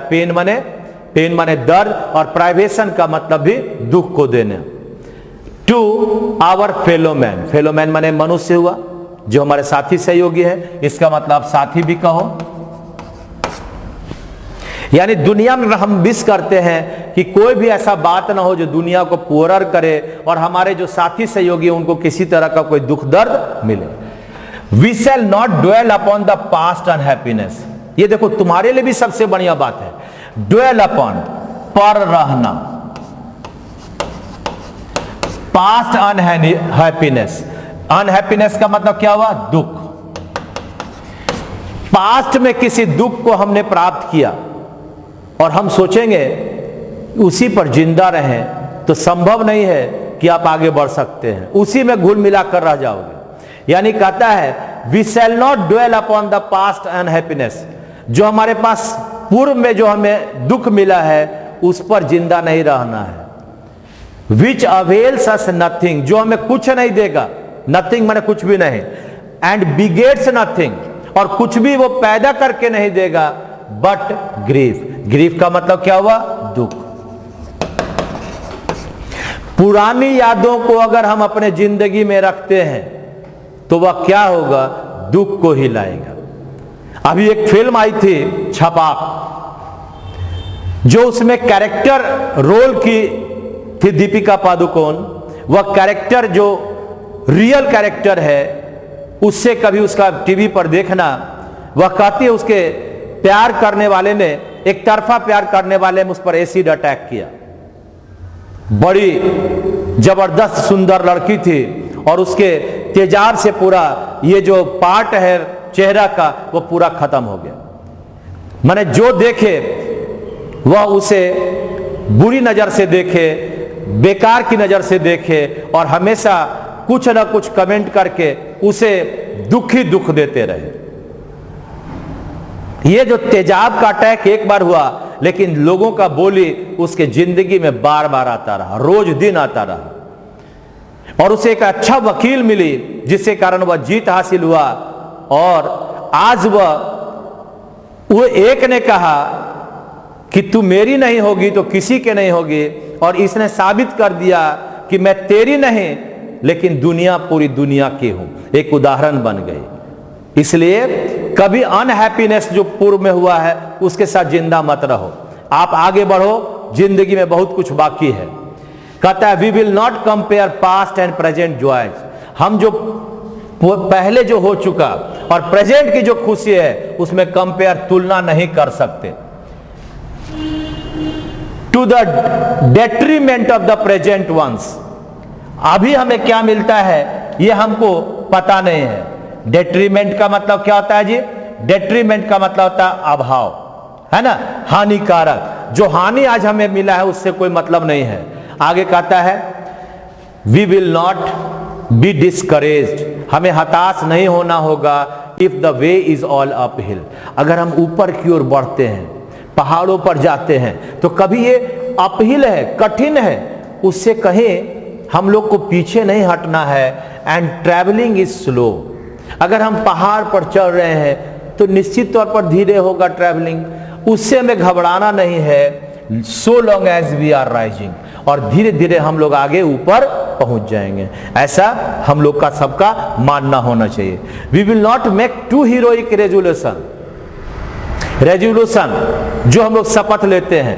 पेन माने दर्द, और प्राइवेशन का मतलब भी दुख को देना। To our fellow man, fellow man माने मनुष्य हुआ, जो हमारे साथी सहयोगी है, इसका मतलब साथी भी कहो। यानी दुनिया में हम विश करते हैं कि कोई भी ऐसा बात ना हो जो दुनिया को पुअरर करे, और हमारे जो साथी सहयोगी हैं उनको किसी तरह का कोई दुख दर्द मिले। We shall not dwell upon the past unhappiness. ये देखो तुम्हारे लिए भी सबसे बढ़िया बात है, ड्वेल अपॉन, पर रहना, पास्ट अनहैप्पीनेस। अनहैप्पीनेस का मतलब क्या हुआ? दुख। पास्ट में किसी दुख को हमने प्राप्त किया और हम सोचेंगे उसी पर जिंदा रहें, तो संभव नहीं है कि आप आगे बढ़ सकते हैं, उसी में घुल मिलाकर रह जाओगे। यानी कहता है we shall not dwell upon the past unhappiness. जो हमारे पास पूर्व में जो हमें दुख मिला है उस पर जिंदा नहीं रहना है। विच अवेल्स अस नथिंग, जो हमें कुछ नहीं देगा, नथिंग माने कुछ भी नहीं, एंड बिगेट्स नथिंग, और कुछ भी वो पैदा करके नहीं देगा, बट ग्रीफ। ग्रीफ का मतलब क्या हुआ? दुख। पुरानी यादों को अगर हम अपने जिंदगी में रखते हैं तो वह क्या होगा? दुख को ही लाएगा। अभी एक फिल्म आई थी छपाक, जो उसमें कैरेक्टर रोल की थी दीपिका पादुकोण। वह कैरेक्टर जो रियल कैरेक्टर है उससे कभी उसका टीवी पर देखना, वह कहती है उसके प्यार करने वाले ने, एक तरफा प्यार करने वाले ने उस पर एसिड अटैक किया। बड़ी जबरदस्त सुंदर लड़की थी और उसके तेजाब से पूरा ये जो पार्ट है चेहरा का वो पूरा खत्म हो गया। माने जो देखे वह उसे बुरी नजर से देखे, बेकार की नजर से देखे, और हमेशा कुछ ना कुछ कमेंट करके उसे दुख देते रहे। ये जो तेजाब का अटैक एक बार हुआ, लेकिन लोगों का बोली उसके जिंदगी में बार बार आता रहा, रोज दिन आता रहा, और उसे एक अच्छा वकील मिली जिसके कारण वह जीत हासिल हुआ। और आज वो एक ने कहा कि तू मेरी नहीं होगी तो किसी के नहीं होगी, और इसने साबित कर दिया कि मैं तेरी नहीं लेकिन दुनिया, पूरी दुनिया की हूं। एक उदाहरण बन गई। इसलिए कभी अनहैप्पीनेस जो पूर्व में हुआ है उसके साथ जिंदा मत रहो, आप आगे बढ़ो, जिंदगी में बहुत कुछ बाकी है। कहता है we will not compare past and present joys. हम जो पहले जो हो चुका और प्रेजेंट की जो खुशी है उसमें कंपेयर, तुलना नहीं कर सकते। To the detriment of the present ones. अभी हमें क्या मिलता है ये हमको पता नहीं है। डेट्रीमेंट का मतलब क्या होता है जी? डेट्रीमेंट का मतलब होता है अभाव, है ना, हानिकारक। जो हानि आज हमें मिला है उससे कोई मतलब नहीं है। आगे कहता है we will not be discouraged, हमें हताश नहीं होना होगा। If the way is all uphill, अगर हम ऊपर की ओर बढ़ते हैं, पहाड़ों पर जाते हैं, तो कभी ये अपहिल है, कठिन है, उससे कहीं हम लोग को पीछे नहीं हटना है। एंड ट्रैवलिंग इज स्लो, अगर हम पहाड़ पर चल रहे हैं तो निश्चित तौर पर धीरे होगा ट्रैवलिंग, उससे हमें घबराना नहीं है। So long as we are rising, और धीरे धीरे हम लोग आगे ऊपर पहुंच जाएंगे, ऐसा हम लोग का सबका मानना होना चाहिए। We will not make too heroic resolutions, जो हम लोग शपथ लेते हैं,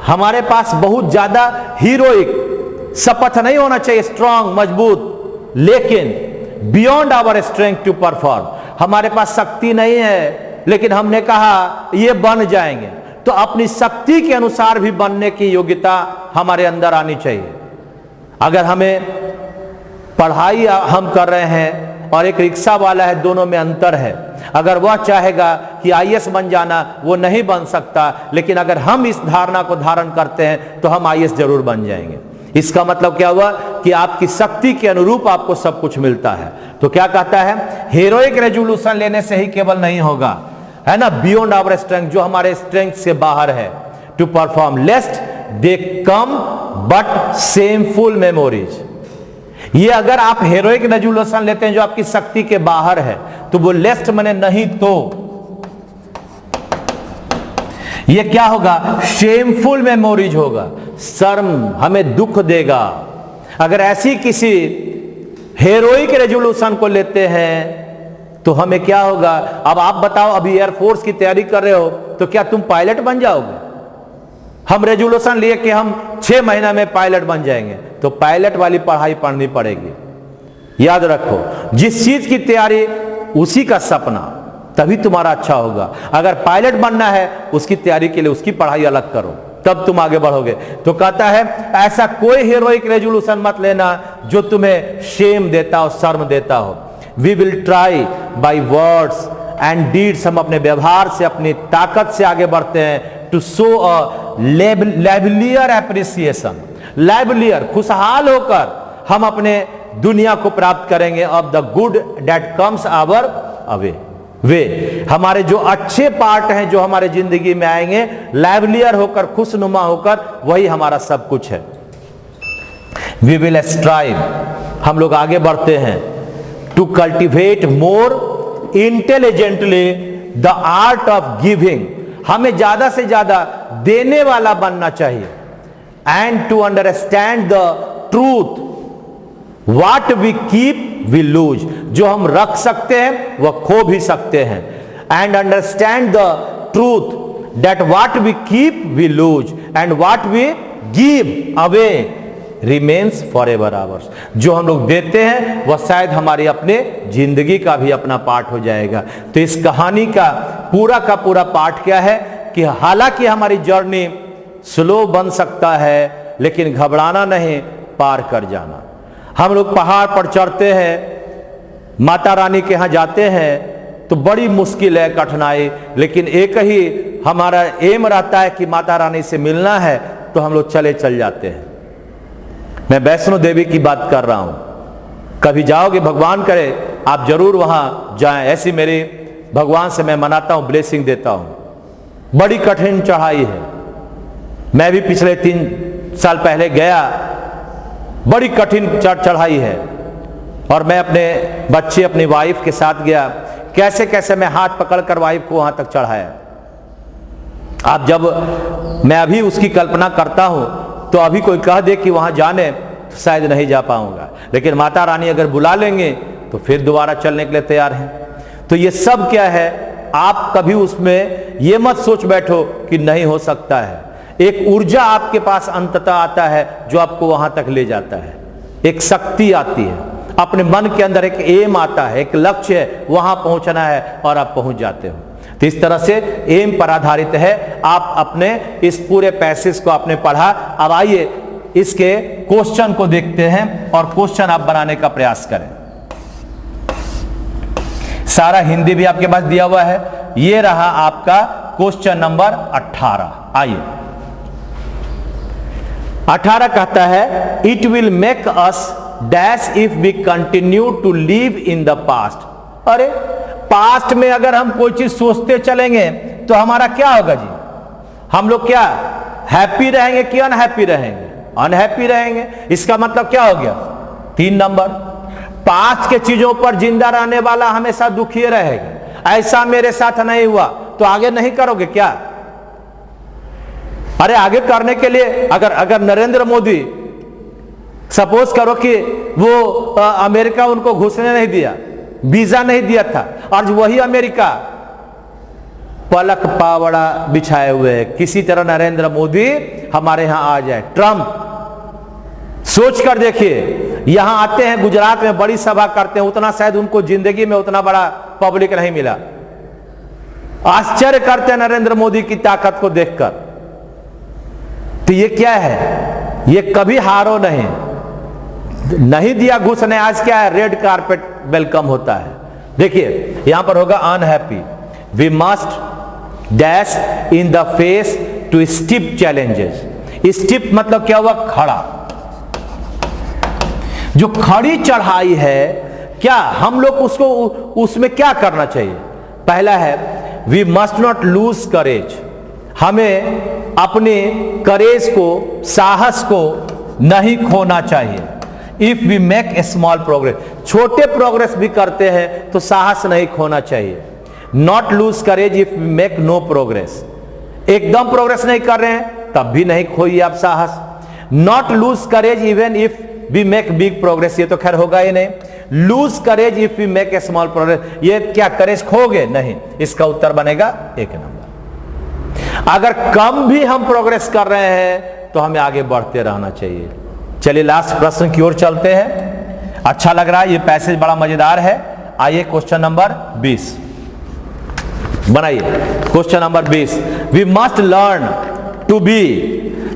हमारे पास बहुत ज्यादा हीरोइक शपथ नहीं होना चाहिए, स्ट्रांग मजबूत, लेकिन beyond our strength to perform, हमारे पास शक्ति नहीं है लेकिन हमने कहा ये बन जाएंगे, तो अपनी शक्ति के अनुसार भी बनने की योग्यता हमारे अंदर आनी चाहिए। अगर हमें पढ़ाई हम कर रहे हैं और एक रिक्शा वाला है, दोनों में अंतर है। अगर वह चाहेगा कि आईएएस बन जाना, वो नहीं बन सकता, लेकिन अगर हम इस धारणा को धारण करते हैं तो हम आईएएस जरूर बन जाएंगे। इसका मतलब क्या हुआ कि आपकी शक्ति के अनुरूप आपको सब कुछ मिलता है। तो क्या कहता है, हीरोइक रेजोल्यूशन लेने से ही केवल नहीं होगा, है ना, बियॉन्ड आवर स्ट्रेंथ, जो हमारे स्ट्रेंथ से बाहर है, to perform lest they come but shameful memories. ये अगर आप हीरोइक रेजोल्यूशन लेते हैं जो आपकी शक्ति के बाहर है, तो वो लेस्ट मने नहीं तो ये क्या होगा, शेमफुल मेमोरीज होगा, शर्म, हमें दुख देगा। अगर ऐसी किसी हीरोइक रेजोल्यूशन को लेते हैं तो हमें क्या होगा। अब आप बताओ, अभी एयरफोर्स की तैयारी कर रहे हो तो क्या तुम पायलट बन जाओगे? हम रेजोल्यूशन लिए कि हम 6 महीना में पायलट बन जाएंगे, तो पायलट वाली पढ़ाई पढ़नी पड़ेगी। याद रखो, जिस चीज की तैयारी उसी का सपना, तभी तुम्हारा अच्छा होगा। अगर पायलट बनना है, उसकी तैयारी के लिए उसकी पढ़ाई अलग करो, तब तुम आगे बढ़ोगे। तो कहता है ऐसा कोई हीरोइक रेजोल्यूशन मत लेना जो तुम्हें शेम देता हो, शर्म देता हो। We will try by words and deeds, हम अपने व्यवहार से, अपनी ताकत से आगे बढ़ते हैं। To show a livelier appreciation, livelier, खुशहाल होकर हम अपने दुनिया को प्राप्त करेंगे of the good that comes our away. वे हमारे जो अच्छे पार्ट हैं जो हमारे जिंदगी में आएंगे, लाइवलियर होकर, खुशनुमा होकर, वही हमारा सब कुछ है। वी विल स्ट्राइव, हम लोग आगे बढ़ते हैं। To cultivate more intelligently the art of giving, हमें ज्यादा से ज्यादा देने वाला बनना चाहिए। And to understand the truth, what we keep we lose, जो हम रख सकते हैं वह खो भी सकते हैं। And understand the truth that what we keep we lose and what we give away remains for ever ours, जो हम लोग देते हैं वह शायद हमारी अपने जिंदगी का भी अपना पार्ट हो जाएगा। तो इस कहानी का पूरा पार्ट क्या है कि हालांकि हमारी जर्नी स्लो बन सकता है, लेकिन घबराना नहीं, पार कर जाना। हम लोग पहाड़ पर चढ़ते हैं, माता रानी के यहां जाते हैं तो बड़ी मुश्किल है, कठिनाई, लेकिन एक ही हमारा एम रहता है कि माता रानी से मिलना है, तो हम लोग चल जाते हैं। मैं वैष्णो देवी की बात कर रहा हूं, कभी जाओगे, भगवान करे आप जरूर वहां जाएं, ऐसी मेरी भगवान से मैं मनाता हूं, ब्लेसिंग देता हूं। बड़ी कठिन चढ़ाई है, मैं भी पिछले 3 साल पहले गया, बड़ी कठिन चढ़ाई है, और मैं अपने बच्चे, अपनी वाइफ के साथ गया। कैसे कैसे मैं हाथ पकड़कर वाइफ को वहां तक चढ़ाया। आप जब मैं अभी उसकी कल्पना करता हूं तो अभी कोई कह दे कि वहां जाने, तो शायद नहीं जा पाऊंगा, लेकिन माता रानी अगर बुला लेंगे तो फिर दोबारा चलने के लिए तैयार हैं। तो ये सब क्या है, आप कभी उसमें ये मत सोच बैठो कि नहीं हो सकता है। एक ऊर्जा आपके पास अंततः आता है जो आपको वहां तक ले जाता है, एक शक्ति आती है, अपने मन के अंदर एक एम आता है, एक लक्ष्य है, वहां पहुंचना है और आप पहुंच जाते हो। तो इस तरह से एम पर आधारित है। आप अपने इस पूरे पैसेज को आपने पढ़ा। अब आइए इसके क्वेश्चन को देखते हैं और क्वेश्चन आप बनाने का प्रयास करें। सारा हिंदी भी आपके पास दिया हुआ है। ये रहा आपका क्वेश्चन नंबर 18। आइए 18 कहता है it will make us dash if we continue to live in the past. अरे पास्ट में अगर हम कोई चीज सोचते चलेंगे तो हमारा क्या होगा जी? हम लोग क्या हैप्पी रहेंगे कि अनहैप्पी रहेंगे? अनहैप्पी रहेंगे। इसका मतलब क्या हो गया? 3 नंबर, पास्ट के चीजों पर जिंदा रहने वाला हमेशा दुखी रहेगा। ऐसा मेरे साथ नहीं हुआ तो आगे नहीं करोगे क्या? अरे आगे करने के लिए अगर नरेंद्र मोदी सपोज करो कि वो अमेरिका उनको घुसने नहीं दिया, वीजा नहीं दिया था, और वही अमेरिका पलक पावड़ा बिछाए हुए है, किसी तरह नरेंद्र मोदी हमारे यहां आ जाए। ट्रंप, सोच कर देखिए, यहां आते हैं गुजरात में बड़ी सभा करते हैं, उतना शायद उनको जिंदगी में उतना बड़ा पब्लिक नहीं मिला। आश्चर्य करते हैं नरेंद्र मोदी की ताकत को देखकर। तो ये क्या है? ये कभी हारो नहीं दिया घुसने। आज क्या है? रेड कारपेट वेलकम होता है। देखिए यहां पर होगा unhappy, we must dash in the face to steep challenges. Steep मतलब क्या हुआ? खड़ा। जो खड़ी चढ़ाई है, क्या हम लोग उसमें क्या करना चाहिए? पहला है we must not lose courage. हमें अपने करेज को, साहस को नहीं खोना चाहिए। If we make a small progress, छोटे प्रोग्रेस भी करते हैं तो साहस नहीं खोना चाहिए। Not lose courage if we make no progress. एकदम प्रोग्रेस नहीं कर रहे हैं तब भी नहीं खोइए आप साहस। Not lose courage even if we make big progress, ये तो खैर होगा ही नहीं। Lose courage if we make a small progress, ये क्या करेज खोगे? नहीं। इसका उत्तर बनेगा 1 नंबर। अगर कम भी हम प्रोग्रेस कर रहे हैं तो हमें आगे बढ़ते रहना चाहिए। चलिए लास्ट प्रश्न की ओर चलते हैं। अच्छा लग रहा है, ये पैसेज बड़ा मजेदार है। आइए क्वेश्चन नंबर 20 बनाइए। Question number 20, we must learn to be,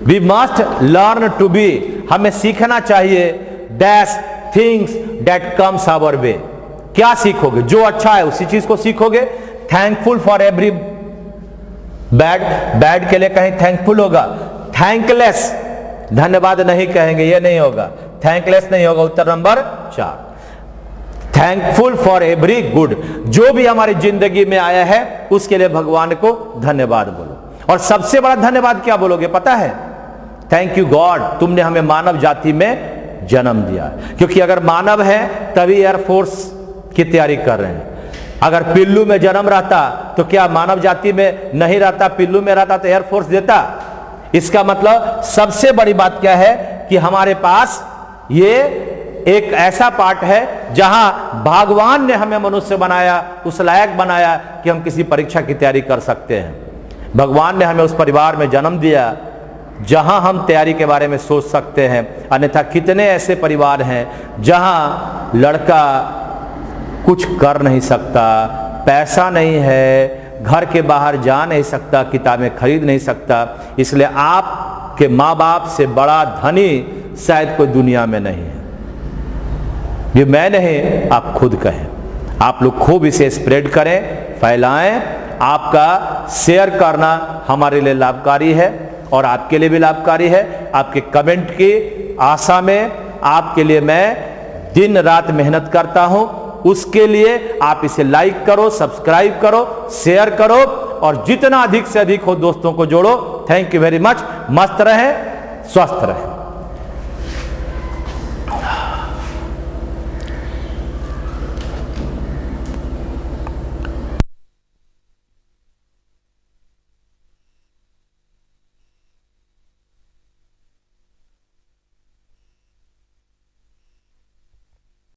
we must learn to be, हमें सीखना चाहिए dash things that comes our way. क्या सीखोगे? जो अच्छा है उसी चीज को सीखोगे। थैंकफुल फॉर एवरी बैड के लिए कहीं थैंकफुल होगा। थैंकलेस, धन्यवाद नहीं कहेंगे, ये नहीं होगा। थैंकलेस नहीं होगा। उत्तर number 4, thankful for every good. जो भी हमारी जिंदगी में आया है उसके लिए भगवान को धन्यवाद बोलो। और सबसे बड़ा धन्यवाद क्या बोलोगे पता है? थैंक यू गॉड, तुमने हमें मानव जाति में जन्म दिया। क्योंकि अगर मानव है तभी एयरफोर्स की तैयारी कर रहे हैं। अगर पिल्लू में जन्म रहता तो क्या मानव जाति में नहीं रहता? पिल्लू में रहता तो एयरफोर्स देता। इसका मतलब सबसे बड़ी बात क्या है कि हमारे पास ये एक ऐसा पार्ट है जहां भगवान ने हमें मनुष्य बनाया, उस लायक बनाया कि हम किसी परीक्षा की तैयारी कर सकते हैं। भगवान ने हमें उस परिवार में जन्म दिया जहां हम तैयारी के बारे में सोच सकते हैं। अन्यथा कितने ऐसे परिवार हैं जहां लड़का कुछ कर नहीं सकता, पैसा नहीं है, घर के बाहर जा नहीं सकता, किताबें खरीद नहीं सकता। इसलिए आपके माँ बाप से बड़ा धनी शायद कोई दुनिया में नहीं है। ये मैं नहीं, आप खुद कहें। आप लोग खूब इसे स्प्रेड करें, फैलाएं। आपका शेयर करना हमारे लिए लाभकारी है और आपके लिए भी लाभकारी है। आपके कमेंट की आशा में आपके लिए मैं दिन रात मेहनत करता हूं। उसके लिए आप इसे लाइक करो, सब्सक्राइब करो, शेयर करो और जितना अधिक से अधिक हो दोस्तों को जोड़ो। Thank you very much. मस्त रहें, स्वस्थ रहें।